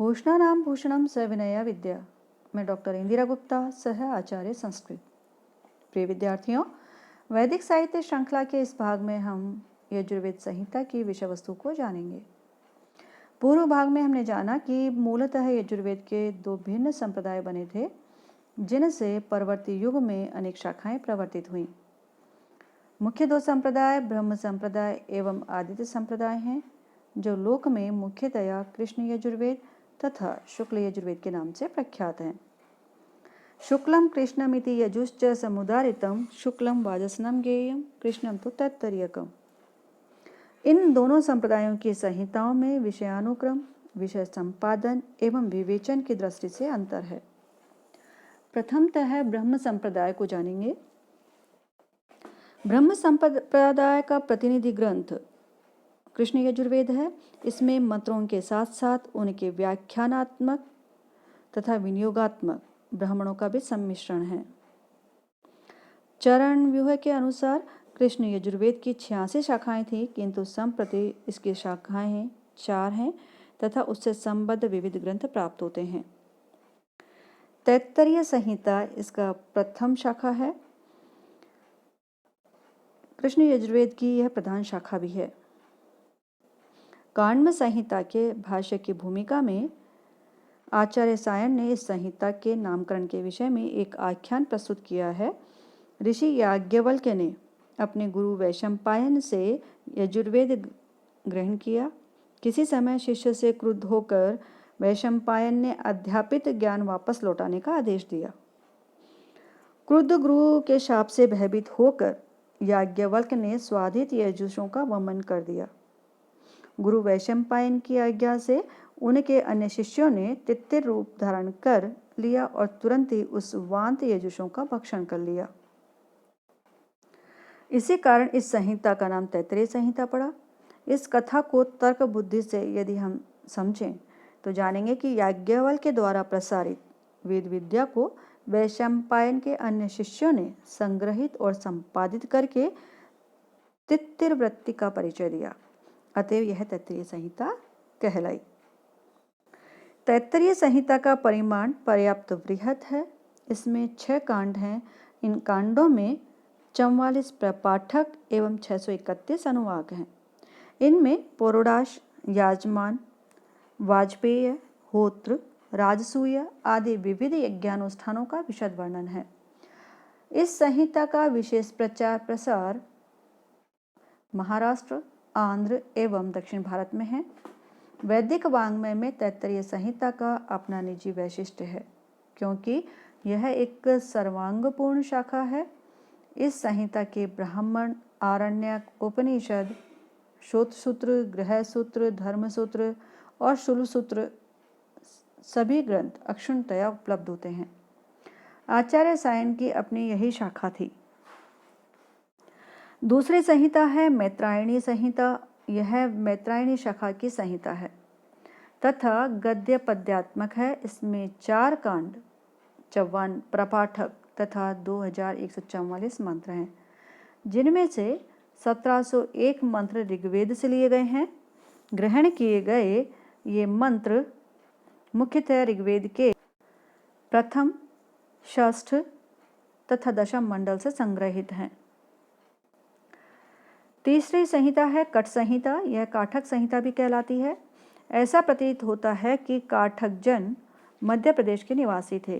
भूषणानां भूषणं सविनया विद्या। मैं डॉक्टर इंदिरा गुप्ता, सह आचार्य संस्कृत। प्रिय विद्यार्थियों, वैदिक साहित्य श्रृंखला के इस भाग में हम यजुर्वेद संहिता की विषय वस्तु को जानेंगे। पूर्व भाग में हमने जाना कि मूलतः यजुर्वेद के दो भिन्न संप्रदाय बने थे, जिनसे परवर्ती युग में अनेक शाखाएं प्रवर्तित हुईं। मुख्य दो संप्रदाय ब्रह्म संप्रदाय एवं आदित्य संप्रदाय हैं, जो लोक में मुख्यतया कृष्ण यजुर्वेद तथा शुक्ल यजुर्वेद के नाम से प्रख्यात हैं। शुक्लम कृष्णमिति यजुश्च समुदारितम शुक्लम वाजसनम गेयम कृष्णम तो तत्तरीयकम। इन दोनों संप्रदायों की संहिताओं में विषयानुक्रम, विषय संपादन एवं विवेचन की दृष्टि से अंतर है। प्रथमतः ब्रह्म संप्रदाय को जानेंगे। ब्रह्म संप्रदाय का प्रतिनिधि ग्रंथ कृष्ण यजुर्वेद है। इसमें मंत्रों के साथ साथ उनके व्याख्यानात्मक तथा विनियोगात्मक ब्राह्मणों का भी सम्मिश्रण है। चरण व्यूह के अनुसार कृष्ण यजुर्वेद की 86 शाखाएं थी, किंतु संप्रति इसकी शाखाएं 4 हैं तथा उससे संबद्ध विविध ग्रंथ प्राप्त होते हैं। तैत्तरीय संहिता इसका प्रथम शाखा है। कृष्ण यजुर्वेद की यह प्रधान शाखा भी है। काण्व संहिता के भाष्य की भूमिका में आचार्य सायन ने इस संहिता के नामकरण के विषय में एक आख्यान प्रस्तुत किया है। ऋषि याज्ञवल्क्य ने अपने गुरु वैशंपायन से यजुर्वेद ग्रहण किया। किसी समय शिष्य से क्रुद्ध होकर वैशंपायन ने अध्यापित ज्ञान वापस लौटाने का आदेश दिया। क्रुद्ध गुरु के शाप से भयभीत होकर याज्ञवल्क्य ने स्वाधित यजुषों का वमन कर दिया। गुरु वैशंपायन की आज्ञा से उनके अन्य शिष्यों ने तित्तिर रूप धारण कर लिया और तुरंत ही उस वांत यजुषों का भक्षण कर लिया। इसी कारण इस संहिता का नाम तैत्तरीय संहिता पड़ा। इस कथा को तर्क बुद्धि से यदि हम समझें तो जानेंगे कि याज्ञवल्क्य के द्वारा प्रसारित वेद विद्या को वैशंपायन के अन्य शिष्यों ने संग्रहित और संपादित करके तित्तिर वृत्ति का परिचय दिया। अतएव यह तैत्तरीय संहिता कहलाई। तैत्तरीय संहिता का परिमाण पर्याप्त बृहत है। इसमें 6 कांड हैं। इन कांडों में 44 प्रपाठक एवं 631 अनुवाक हैं। इनमें पुरोडाश, याजमान, वाजपेय, होत्र, राजसूय आदि विविध यज्ञानुष्ठानों का विशद वर्णन है। इस संहिता का विशेष प्रचार प्रसार महाराष्ट्र, आंध्र एवं दक्षिण भारत में है। वैदिक वाङ्मय में तैत्तरीय संहिता का अपना निजी वैशिष्ट्य है, क्योंकि यह एक सर्वांगपूर्ण शाखा है। इस संहिता के ब्राह्मण, आरण्यक, उपनिषद, श्रोतसूत्र, गृहसूत्र, धर्मसूत्र और शूलसूत्र सभी ग्रंथ अक्षुण्णतया उपलब्ध होते हैं। आचार्य सायन की अपनी यही शाखा थी। दूसरी संहिता है मैत्रायणी संहिता। यह मैत्रायणी शाखा की संहिता है तथा गद्य पद्यात्मक है। इसमें 4 कांड, 54 प्रपाठक तथा 2144 मंत्र हैं, जिनमें से 1701 मंत्र ऋग्वेद से लिए गए हैं। ग्रहण किए गए ये मंत्र मुख्यतः ऋग्वेद के प्रथम, षष्ठ तथा दशम मंडल से संग्रहित हैं। तीसरी संहिता है कठ संहिता। यह काठक संहिता भी कहलाती है। ऐसा प्रतीत होता है कि काठक जन मध्य प्रदेश के निवासी थे,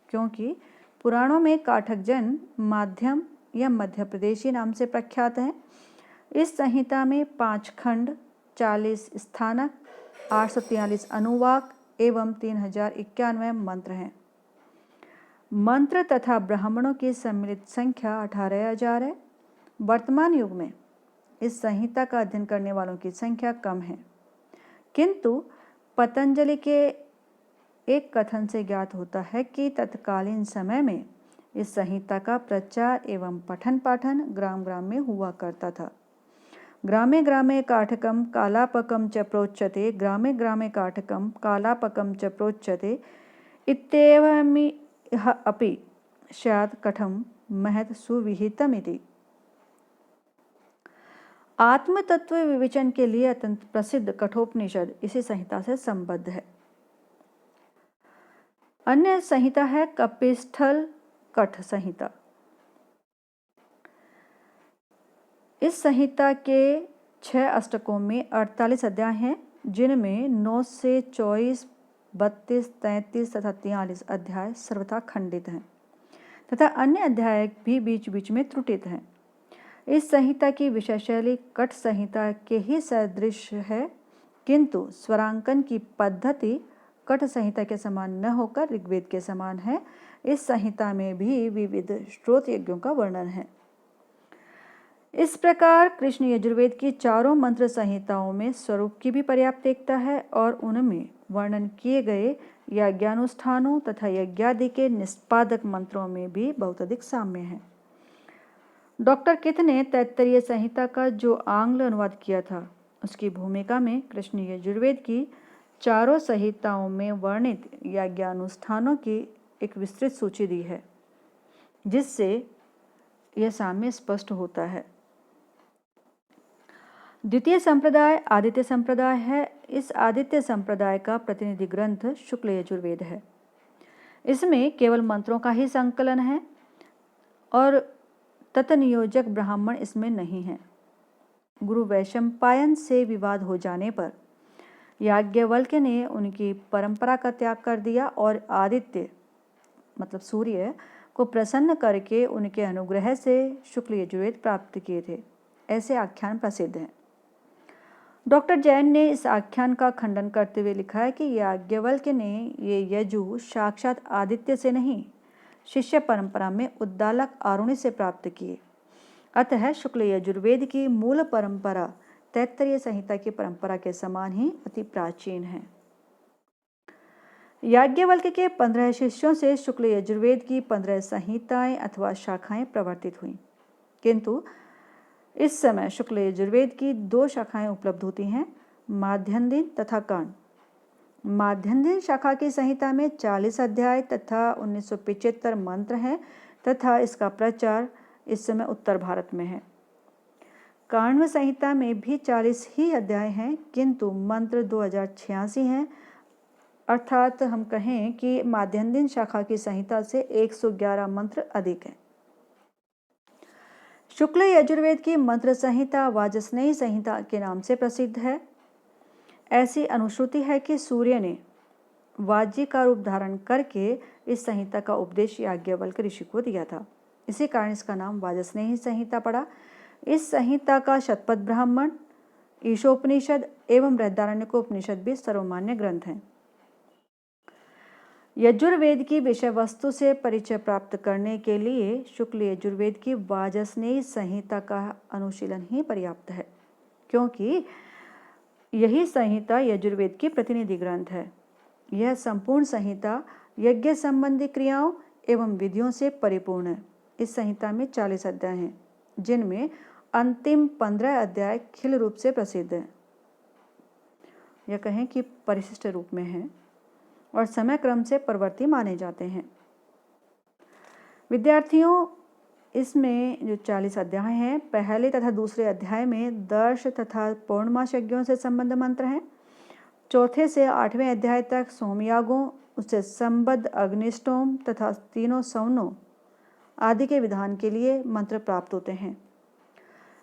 क्योंकि पुराणों में काठक जन माध्यम या मध्य प्रदेशी नाम से प्रख्यात हैं। इस संहिता में 5 खंड, 40 स्थानक, 843 अनुवाक एवं 3091 मंत्र हैं। मंत्र तथा ब्राह्मणों की सम्मिलित संख्या 18,000 है। वर्तमान युग में इस संहिता का अध्ययन करने वालों की संख्या कम है, किंतु पतंजलि के एक कथन से ज्ञात होता है कि तत्कालीन समय में इस संहिता का प्रचार एवं पठन पाठन ग्राम ग्राम में हुआ करता था। ग्रामे ग्रामे काठकम कालापकम च प्रोच्यते, ग्रामे ग्रामे काठकम कालापकम च प्रोच्यते इत्येवमिह अपि स्यात् कठं महत् सुविहितमिति। आत्म तत्व विवेचन के लिए अत्यंत प्रसिद्ध कठोपनिषद इसी संहिता से संबद्ध है। अन्य संहिता है कपिस्थल कठ संहिता। इस संहिता के 6 अष्टकों में 48 अध्याय हैं, जिनमें 9 से 24, 32, 33 तथा 43 अध्याय सर्वथा खंडित हैं तथा अन्य अध्याय भी बीच बीच में त्रुटित हैं। इस संहिता की विषय शैली कठ संहिता के ही सदृश है, किंतु स्वरांकन की पद्धति कठ संहिता के समान न होकर ऋग्वेद के समान है। इस संहिता में भी विविध स्त्रोत यज्ञों का वर्णन है। इस प्रकार कृष्ण यजुर्वेद की चारों मंत्र संहिताओं में स्वरूप की भी पर्याप्त एकता है और उनमें वर्णन किए गए यज्ञानुष्ठानों तथा यज्ञादि के निष्पादक मंत्रों में भी बहुत अधिक साम्य है। डॉक्टर किथ ने तैत्तरीय संहिता का जो आंग्ल अनुवाद किया था, उसकी भूमिका में कृष्ण यजुर्वेद की चारों संहिताओं में वर्णित यज्ञानुष्ठानों की एक विस्तृत सूची दी है, जिससे यह साम्य स्पष्ट होता है। द्वितीय संप्रदाय आदित्य संप्रदाय है। इस आदित्य संप्रदाय का प्रतिनिधि ग्रंथ शुक्ल यजुर्वेद है। इसमें केवल मंत्रों का ही संकलन है और तत्नियोजक ब्राह्मण इसमें नहीं है। गुरु वैशंपायन से विवाद हो जाने पर याज्ञवल्क्य ने उनकी परंपरा का त्याग कर दिया और आदित्य मतलब सूर्य को प्रसन्न करके उनके अनुग्रह से शुक्ल यजुर्वेद प्राप्त किए थे, ऐसे आख्यान प्रसिद्ध हैं। डॉक्टर जैन ने इस आख्यान का खंडन करते हुए लिखा है कि याज्ञवल्क्य ने ये यजु साक्षात आदित्य से नहीं, शिष्य परंपरा में उद्दालक आरुणि से प्राप्त किए। अतः शुक्ल यजुर्वेद की मूल परंपरा तैत्तरीय संहिता की परंपरा के समान ही अति प्राचीन है। याज्ञवल्क्य के 15 शिष्यों से शुक्ल यजुर्वेद की 15 संहिताएं अथवा शाखाएं प्रवर्तित हुई, किंतु इस समय शुक्ल यजुर्वेद की 2 शाखाएं उपलब्ध होती हैं, माध्यन्दिन तथा कर्ण। माध्यन्दिन शाखा की संहिता में 40 अध्याय तथा 1975 मंत्र हैं तथा इसका प्रचार इस समय उत्तर भारत में है। कण्व संहिता में भी 40 ही अध्याय हैं, किंतु मंत्र 2086 हैं, अर्थात हम कहें कि माध्यन्दिन शाखा की संहिता से 111 मंत्र अधिक हैं। शुक्ल यजुर्वेद की मंत्र संहिता वाजस्नेयी संहिता के नाम से प्रसिद्ध है। ऐसी अनुश्रुति है कि सूर्य ने वाजी का रूप धारण करके इस संहिता का उपदेश याज्ञवल्क्य ऋषि को दिया था। इसी कारण इसका नाम वाजस्नेयी संहिता पड़ा। इस संहिता का शतपथ ब्राह्मण, ईशोपनिषद एवं बृहदारण्यकोपनिषद भी सर्वमान्य ग्रंथ हैं। यजुर्वेद की विषय वस्तु से परिचय प्राप्त करने के लिए शुक्ल यजुर्वेद की वाजस्नेयी संहिता का अनुशीलन ही पर्याप्त है, क्योंकि यही संहिता यजुर्वेद की प्रतिनिधि ग्रंथ है। यह संपूर्ण संहिता यज्ञ संबंधी क्रियाओं एवं विधियों से परिपूर्ण है। इस संहिता में 40 अध्याय हैं, जिनमें अंतिम 15 अध्याय खिल रूप से प्रसिद्ध हैं, यह कहें कि परिशिष्ट रूप में हैं और समय क्रम से परवर्ती माने जाते हैं। विद्यार्थियों, इसमें जो 40 अध्याय हैं, पहले तथा दूसरे अध्याय में दर्श तथा पौर्णमास यज्ञों से संबद्ध मंत्र हैं। चौथे से 8वें अध्याय तक सोमयागों, उससे संबद्ध अग्निष्टोम तथा तीनों सवनों आदि के विधान के लिए मंत्र प्राप्त होते हैं।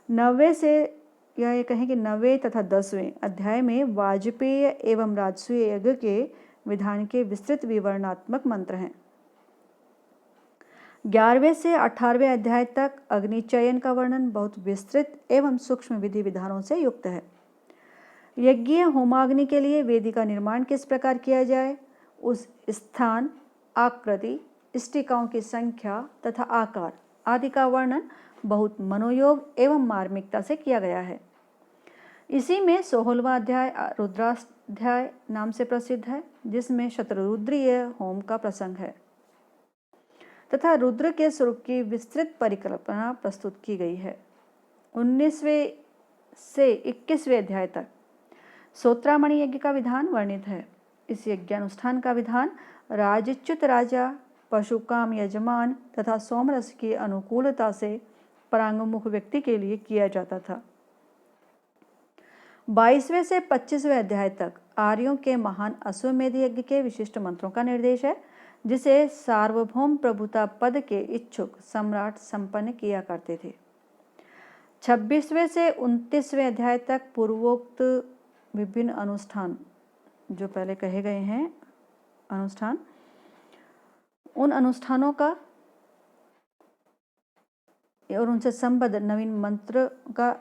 9वें से या ये कहें कि 9वें तथा 10वें अध्याय में वाजपेय एवं राजसूय यज्ञ के विधान के विस्तृत विवरणात्मक मंत्र हैं। 11वें से 18वें अध्याय तक अग्निचयन का वर्णन बहुत विस्तृत एवं सूक्ष्म विधि विधानों से युक्त है। यज्ञीय होमाग्नि के लिए वेदी का निर्माण किस प्रकार किया जाए, उस स्थान, आकृति, स्टिकाओं की संख्या तथा आकार आदि का वर्णन बहुत मनोयोग एवं मार्मिकता से किया गया है। इसी में 16वां अध्याय रुद्राध्याय नाम से प्रसिद्ध है, जिसमें शतरुद्रीय होम का प्रसंग है तथा रुद्र के स्वरूप की विस्तृत परिकल्पना प्रस्तुत की गई है। 19वें से 21वें अध्याय तक सोत्रामणि यज्ञ का विधान वर्णित है। इस यज्ञानुष्ठान का विधान राजच्युत राजा, पशुकाम यजमान तथा सोमरस की अनुकूलता से परांगमुख व्यक्ति के लिए किया जाता था। 22वें से 25वें अध्याय तक आर्यों के महान अश्वमेध यज्ञ के विशिष्ट मंत्रों का निर्देश है। जिसे सार्वभौम प्रभुता पद के इच्छुक सम्राट संपन्न किया करते थे। 26वें से 29वें अध्याय तक पूर्वोक्त विभिन्न अनुष्ठान जो पहले कहे गए हैं अनुष्ठान, उन अनुष्ठानों का और उनसे संबद्ध नवीन मंत्र का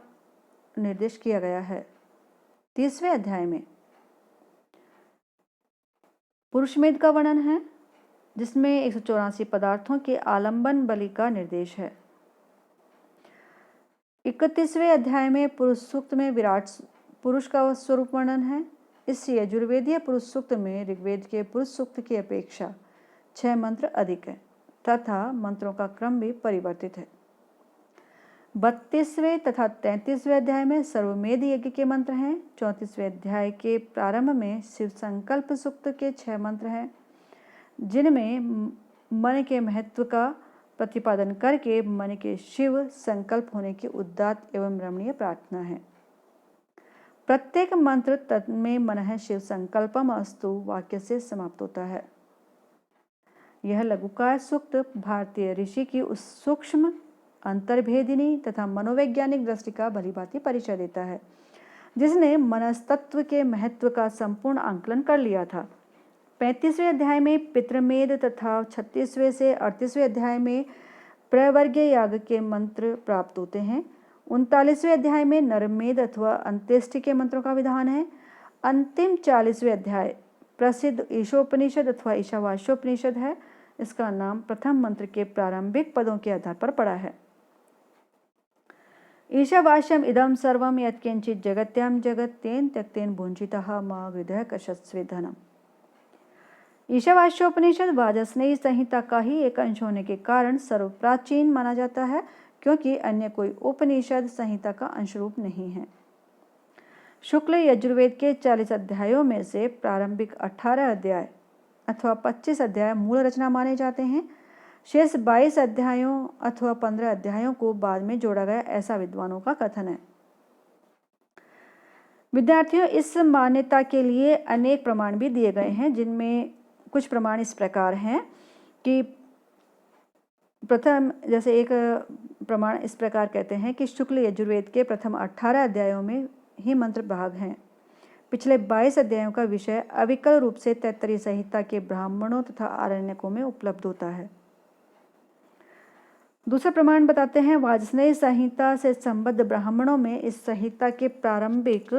निर्देश किया गया है। 30वें अध्याय में पुरुषमेध का वर्णन है, जिसमें 184 पदार्थों के आलंबन बलि का निर्देश है। 31वें अध्याय में पुरुष सूक्त में विराट पुरुष का स्वरूप वर्णन है। इस यजुर्वेदीय पुरुष सूक्त में ऋग्वेद के पुरुष सूक्त की अपेक्षा 6 मंत्र अधिक है तथा मंत्रों का क्रम भी परिवर्तित है। 32वें तथा 33वें अध्याय में सर्वमेध यज्ञ के मंत्र हैं। 34वें अध्याय के प्रारंभ में शिव संकल्प सूक्त के 6 मंत्र हैं, जिनमें मन के महत्व का प्रतिपादन करके मन के शिव संकल्प होने की उदात्त एवं रमणीय प्रार्थना है। प्रत्येक मंत्र तन्मे मनः शिव संकल्पम अस्तु वाक्य से समाप्त होता है। यह लघुकार सूक्त भारतीय ऋषि की उस सूक्ष्म अंतर्भेदिनी तथा मनोवैज्ञानिक दृष्टि का भलीभांति परिचय देता है, जिसने मनस्तत्व के महत्व का संपूर्ण आंकलन कर लिया था। 35वें अध्याय में पितृमेध तथा 36वें से 38वें अध्याय में प्रवर्ग्य याग के मंत्र प्राप्त होते हैं। 39वें अध्याय में नरमेध अथवा अंत्येष्टि के मंत्रों का विधान है। अंतिम 40वें अध्याय प्रसिद्ध ईशोपनिषद अथवा ईशावास्योपनिषद है। इसका नाम प्रथम मंत्र के प्रारंभिक पदों के आधार पर पड़ा है। ईशावास्यम इदम सर्वम यत्किंचित् जगत्याम जगत् तेन त्यक्तेन भुंजितः मा हृदय कशस्वे धनम। ईशावास्योपनिषद वाजस्नेयी संहिता का ही एक अंश होने के कारण सर्वप्राचीन माना जाता है, क्योंकि अन्य कोई उपनिषद संहिता का अंश रूप नहीं है। शुक्ल यजुर्वेद के 40 अध्यायों में से प्रारंभिक 18 अध्याय अथवा 25 अध्याय मूल रचना माने जाते हैं। शेष 22 अध्यायों अथवा 15 अध्यायों को बाद में जोड़ा गया, ऐसा विद्वानों का कथन है। विद्यार्थियों, इस मान्यता के लिए अनेक प्रमाण भी दिए गए हैं, जिनमें कुछ प्रमाण इस प्रकार हैं कि प्रथम, जैसे एक प्रमाण इस प्रकार कहते हैं कि शुक्ल यजुर्वेद के प्रथम 18 अध्यायों में ही मंत्र भाग हैं। पिछले 22 अध्यायों का विषय अविकल रूप से तैत्तरीय संहिता के ब्राह्मणों तथा आरण्यकों में उपलब्ध होता है। दूसरा प्रमाण बताते हैं, वाजस्नेयी संहिता से संबद्ध ब्राह्मणों में इस संहिता के प्रारंभिक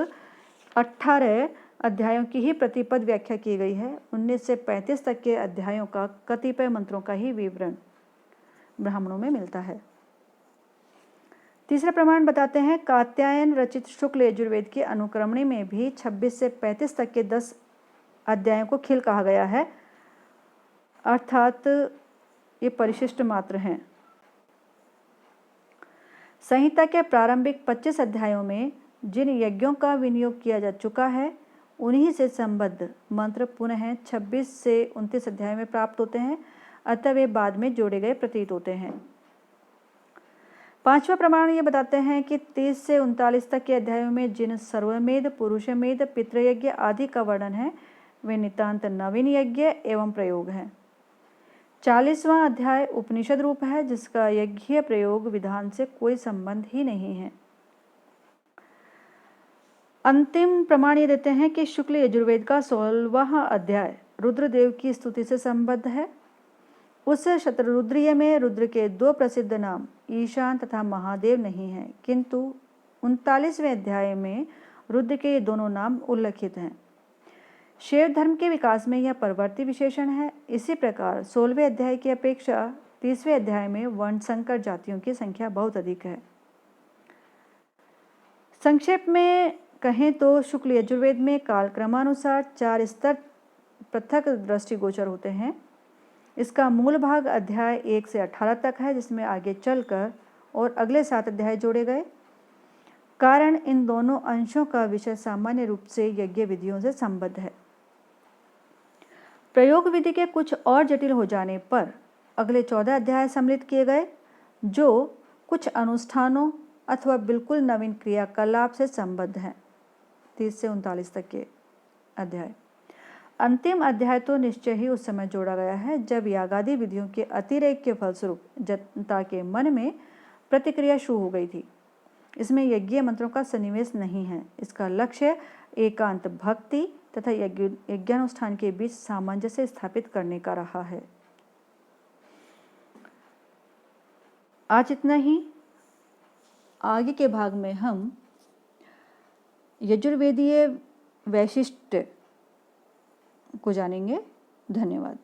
18 अध्यायों की ही प्रतिपद व्याख्या की गई है। 19 से 35 तक के अध्यायों का कतिपय मंत्रों का ही विवरण ब्राह्मणों में मिलता है। तीसरा प्रमाण बताते हैं, कात्यायन रचित शुक्ल यजुर्वेद की अनुक्रमणी में भी 26 से 35 तक के 10 अध्यायों को खिल कहा गया है, अर्थात ये परिशिष्ट मात्र हैं। संहिता के प्रारंभिक 25 अध्यायों में जिन यज्ञों का विनियोग किया जा चुका है, उन्हीं से संबद्ध मंत्र पुनः 26 से 29 अध्याय में प्राप्त होते हैं, अतः वे बाद में जोड़े गए प्रतीत होते हैं। पांचवा प्रमाण ये बताते हैं कि 30 से 39 तक के अध्यायों में जिन सर्वमेध, पुरुषमेध, पितृयज्ञ आदि का वर्णन है, वे नितांत नवीन यज्ञ एवं प्रयोग हैं। 40वां अध्याय उपनिषद रूप है, जिसका यज्ञीय प्रयोग विधान से कोई संबंध ही नहीं है। अंतिम प्रमाण ये देते हैं कि शुक्ल यजुर्वेद का 16वां अध्याय रुद्रदेव की स्तुति से संबद्ध है। उस शतरुद्रीय में रुद्र के 2 प्रसिद्ध नाम ईशान तथा महादेव नहीं हैं, किंतु 39वें अध्याय में रुद्र के ये दोनों नाम उल्लेखित हैं। शैव धर्म के विकास में यह परवर्ती विशेषण है। इसी प्रकार 16वें अध्याय की अपेक्षा 30वें अध्याय में वर्णसंकर जातियों की संख्या बहुत अधिक है। संक्षेप में कहें तो शुक्ल यजुर्वेद में कालक्रमानुसार 4 स्तर पृथक दृष्टिगोचर होते हैं। इसका मूल भाग अध्याय 1 से 18 तक है, जिसमें आगे चलकर और अगले 7 अध्याय जोड़े गए। कारण इन दोनों अंशों का विषय सामान्य रूप से यज्ञ विधियों से संबद्ध है। प्रयोग विधि के कुछ और जटिल हो जाने पर अगले 14 अध्याय सम्मिलित किए गए, जो कुछ अनुष्ठानों अथवा बिल्कुल नवीन क्रियाकलाप से संबद्ध हैं। 30 से 39 तक के अध्याय अंतिम अध्याय तो निश्चय ही उस समय जोड़ा गया है जब यागादि विधियों के अतिरेक के फलस्वरूप जनता के मन में प्रतिक्रिया शुरू हो गई थी। इसमें यज्ञीय मंत्रों का सन्निवेश नहीं है। इसका लक्ष्य एकांत भक्ति तथा यज्ञानुष्ठान के बीच सामंजस्य स्थापित करने का रहा है। आज इतना ही। आगे के भाग में हम यजुर्वेदीय वैशिष्ट्य को जानेंगे। धन्यवाद।